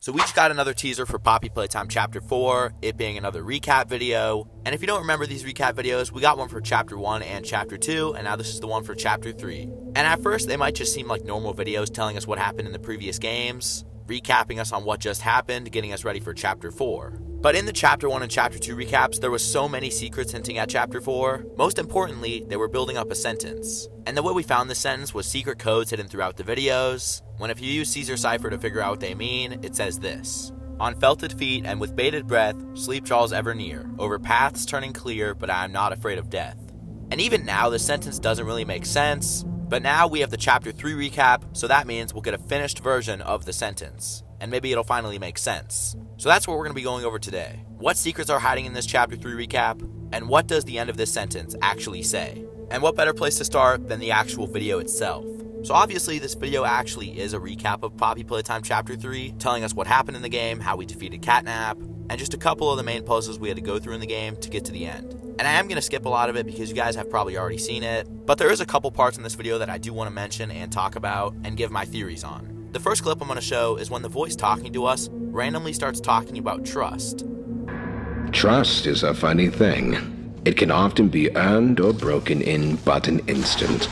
So we just got another teaser for Poppy Playtime Chapter 4, it being another recap video. And if you don't remember these recap videos, we got one for Chapter 1 and Chapter 2, and now this is the one for Chapter 3. And at first, they might just seem like normal videos telling us what happened in the previous games, recapping us on what just happened, getting us ready for Chapter 4. But in the Chapter 1 and Chapter 2 recaps, there was so many secrets hinting at Chapter 4. Most importantly, they were building up a sentence. And the way we found this sentence was secret codes hidden throughout the videos, when if you use Caesar Cipher to figure out what they mean, it says this. On felted feet and with bated breath, sleep draws ever near, over paths turning clear, but I am not afraid of death. And even now, this sentence doesn't really make sense, but now we have the Chapter 3 recap, so that means we'll get a finished version of the sentence. And maybe it'll finally make sense. So that's what we're going to be going over today. What secrets are hiding in this Chapter 3 recap? And what does the end of this sentence actually say? And what better place to start than the actual video itself? So obviously this video actually is a recap of Poppy Playtime Chapter 3, telling us what happened in the game, how we defeated Catnap, and just a couple of the main puzzles we had to go through in the game to get to the end. And I am going to skip a lot of it because you guys have probably already seen it, but there is a couple parts in this video that I do want to mention and talk about and give my theories on. The first clip I'm going to show is when the voice talking to us randomly starts talking about trust. Trust is a funny thing. It can often be earned or broken in but an instant.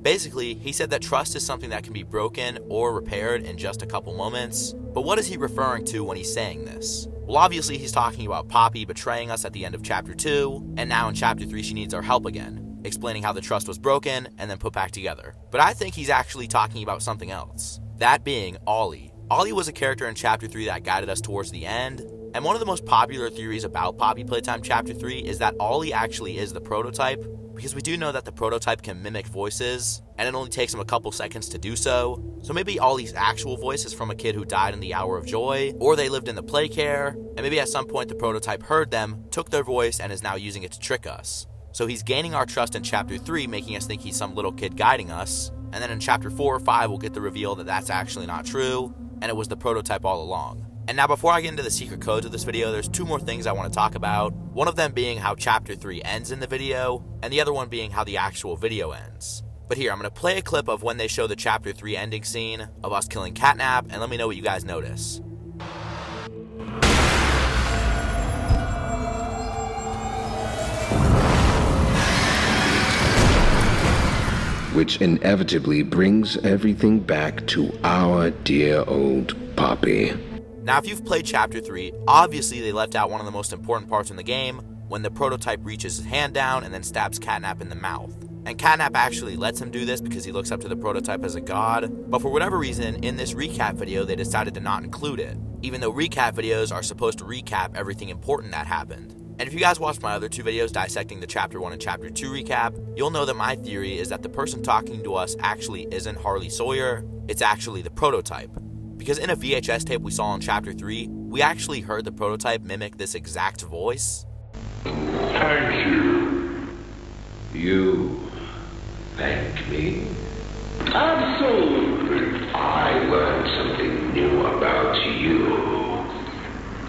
Basically, he said that trust is something that can be broken or repaired in just a couple moments. But what is he referring to when he's saying this? Well, obviously he's talking about Poppy betraying us at the end of Chapter 2, and now in Chapter 3 she needs our help again, explaining how the trust was broken and then put back together. But I think he's actually talking about something else. That being Ollie. Ollie was a character in Chapter 3 that guided us towards the end, and one of the most popular theories about Poppy Playtime Chapter 3 is that Ollie actually is the prototype, because we do know that the prototype can mimic voices, and it only takes him a couple seconds to do so. So maybe Ollie's actual voice is from a kid who died in the Hour of Joy, or they lived in the play care, and maybe at some point the prototype heard them, took their voice, and is now using it to trick us. So he's gaining our trust in Chapter 3, making us think he's some little kid guiding us, and then in Chapter 4 or 5 we'll get the reveal that that's actually not true, and it was the prototype all along. And now before I get into the secret codes of this video, there's two more things I want to talk about. One of them being how Chapter 3 ends in the video, and the other one being how the actual video ends. But here, I'm going to play a clip of when they show the Chapter 3 ending scene of us killing Catnap, and let me know what you guys notice. Which inevitably brings everything back to our dear old Poppy. Now, if you've played Chapter 3, obviously they left out one of the most important parts in the game, when the prototype reaches his hand down and then stabs Catnap in the mouth. And Catnap actually lets him do this because he looks up to the prototype as a god, but for whatever reason, in this recap video, they decided to not include it, even though recap videos are supposed to recap everything important that happened. And if you guys watched my other two videos dissecting the Chapter 1 and Chapter 2 recap, you'll know that my theory is that the person talking to us actually isn't Harley Sawyer, it's actually the prototype. Because in a VHS tape we saw in Chapter 3, we actually heard the prototype mimic this exact voice. Thank you. You thank me? Absolutely. I learn something new about you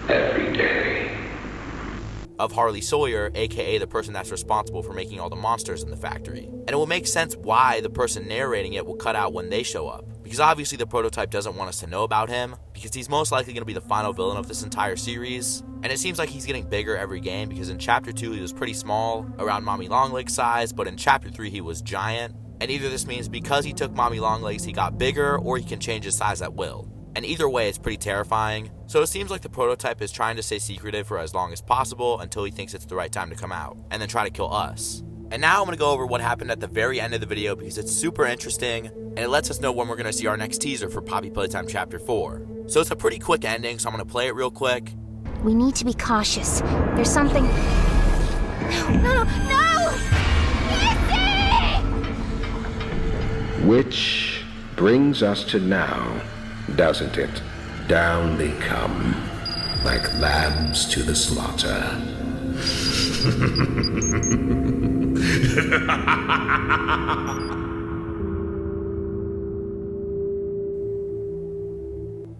every day. Of Harley Sawyer, aka the person that's responsible for making all the monsters in the factory. And it will make sense why the person narrating it will cut out when they show up. Because obviously the prototype doesn't want us to know about him, because he's most likely going to be the final villain of this entire series. And it seems like he's getting bigger every game, because in Chapter 2 he was pretty small, around Mommy Longlegs size, but in Chapter 3 he was giant. And either this means because he took Mommy Longlegs he got bigger, or he can change his size at will. And either way, it's pretty terrifying. So it seems like the prototype is trying to stay secretive for as long as possible until he thinks it's the right time to come out, and then try to kill us. And now I'm going to go over what happened at the very end of the video because it's super interesting, and it lets us know when we're going to see our next teaser for Poppy Playtime Chapter 4. So it's a pretty quick ending, so I'm going to play it real quick. We need to be cautious. There's something... No! Missy! Which brings us to now, doesn't it? Down they come, like lambs to the slaughter.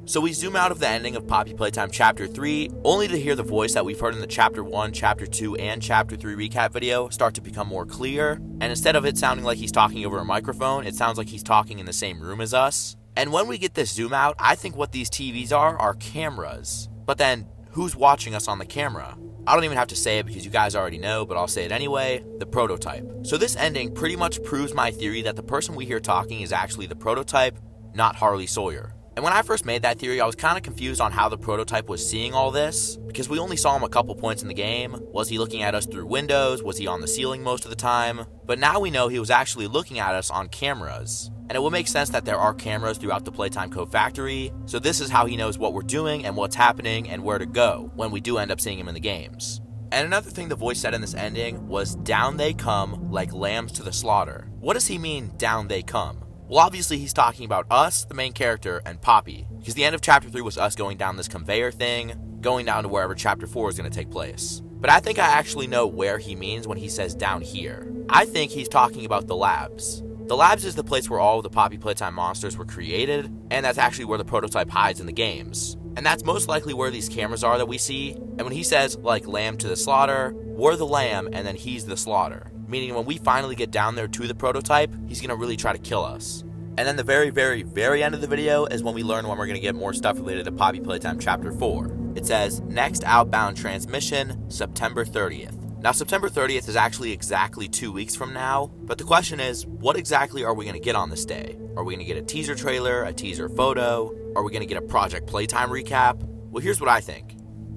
So we zoom out of the ending of Poppy Playtime Chapter 3, only to hear the voice that we've heard in the Chapter 1, Chapter 2, and Chapter 3 recap video start to become more clear, and instead of it sounding like he's talking over a microphone, it sounds like he's talking in the same room as us. And when we get this zoom out, I think what these TVs are cameras. But then, who's watching us on the camera? I don't even have to say it because you guys already know, but I'll say it anyway, the prototype. So this ending pretty much proves my theory that the person we hear talking is actually the prototype, not Harley Sawyer. And when I first made that theory, I was kind of confused on how the prototype was seeing all this, because we only saw him a couple points in the game. Was he looking at us through windows? Was he on the ceiling most of the time? But now we know he was actually looking at us on cameras. And it would make sense that there are cameras throughout the Playtime Code factory, so this is how he knows what we're doing and what's happening and where to go when we do end up seeing him in the games. And another thing the voice said in this ending was, "Down they come like lambs to the slaughter." What does he mean, down they come? Well, obviously he's talking about us, the main character, and Poppy, because the end of Chapter 3 was us going down this conveyor thing, going down to wherever Chapter 4 is going to take place. But I think I actually know where he means when he says down here. I think he's talking about the labs. The labs is the place where all of the Poppy Playtime monsters were created, and that's actually where the prototype hides in the games. And that's most likely where these cameras are that we see, and when he says, like lamb to the slaughter, we're the lamb and then he's the slaughter. Meaning when we finally get down there to the prototype, he's going to really try to kill us. And then the very, very, very end of the video is when we learn when we're going to get more stuff related to Poppy Playtime Chapter 4. It says, next outbound transmission, September 30th. Now, September 30th is actually exactly 2 weeks from now, but the question is, what exactly are we going to get on this day? Are we going to get a teaser trailer, a teaser photo? Are we going to get a Project Playtime recap? Well, here's what I think.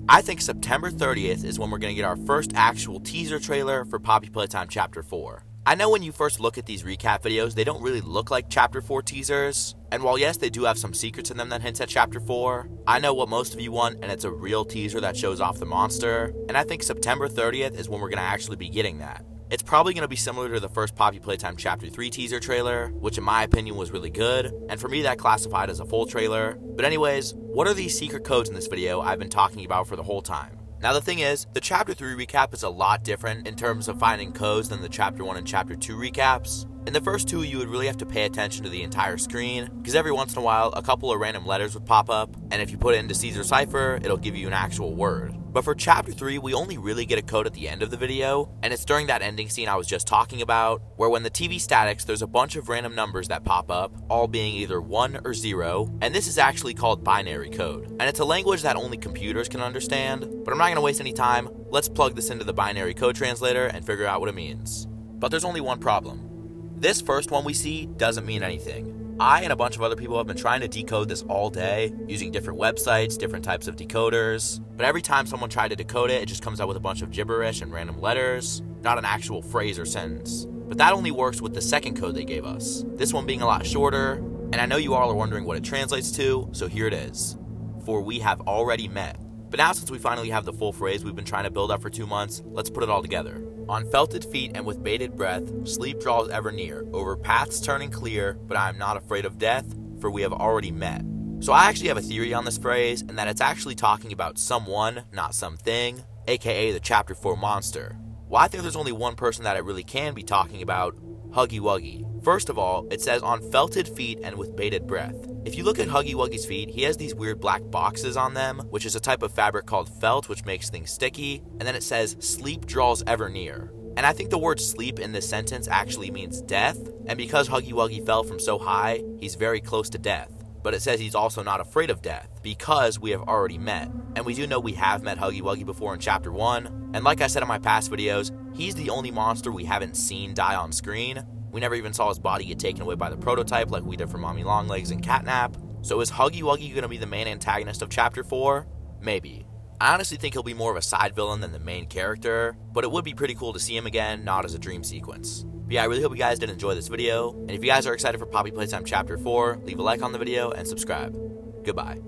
I think September 30th is when we're going to get our first actual teaser trailer for Poppy Playtime Chapter 4. I know when you first look at these recap videos, they don't really look like Chapter 4 teasers, and while yes, they do have some secrets in them that hints at Chapter 4, I know what most of you want, and it's a real teaser that shows off the monster, and I think September 30th is when we're going to actually be getting that. It's probably going to be similar to the first Poppy Playtime Chapter 3 teaser trailer, which in my opinion was really good, and for me that classified as a full trailer. But anyways, what are these secret codes in this video I've been talking about for the whole time? Now the thing is, the Chapter 3 recap is a lot different in terms of finding codes than the Chapter 1 and Chapter 2 recaps. In the first two, you would really have to pay attention to the entire screen, because every once in a while, a couple of random letters would pop up, and if you put it into Caesar Cipher, it'll give you an actual word. But for Chapter 3, we only really get a code at the end of the video, and it's during that ending scene I was just talking about, where when the TV statics, there's a bunch of random numbers that pop up, all being either 1 or 0, and this is actually called binary code. And it's a language that only computers can understand, but I'm not going to waste any time. Let's plug this into the binary code translator and figure out what it means. But there's only one problem. This first one we see doesn't mean anything. I and a bunch of other people have been trying to decode this all day, using different websites, different types of decoders, but every time someone tried to decode it, it just comes out with a bunch of gibberish and random letters, not an actual phrase or sentence. But that only works with the second code they gave us, this one being a lot shorter, and I know you all are wondering what it translates to, so here it is. For we have already met. But now since we finally have the full phrase we've been trying to build up for 2 months, let's put it all together. On felted feet and with bated breath, sleep draws ever near, over paths turning clear, but I am not afraid of death, for we have already met. So I actually have a theory on this phrase, and that it's actually talking about someone, not something, aka the Chapter 4 monster. Well, I think there's only one person that it really can be talking about, Huggy Wuggy. First of all, it says on felted feet and with bated breath. If you look at Huggy Wuggy's feet, he has these weird black boxes on them, which is a type of fabric called felt, which makes things sticky, and then it says, sleep draws ever near. And I think the word sleep in this sentence actually means death, and because Huggy Wuggy fell from so high, he's very close to death. But it says he's also not afraid of death, because we have already met. And we do know we have met Huggy Wuggy before in Chapter 1, and like I said in my past videos, he's the only monster we haven't seen die on screen. We never even saw his body get taken away by the prototype like we did for Mommy Longlegs and Catnap. So is Huggy Wuggy going to be the main antagonist of Chapter 4? Maybe. I honestly think he'll be more of a side villain than the main character, but it would be pretty cool to see him again, not as a dream sequence. But yeah, I really hope you guys did enjoy this video, and if you guys are excited for Poppy Playtime Chapter 4, leave a like on the video and subscribe. Goodbye.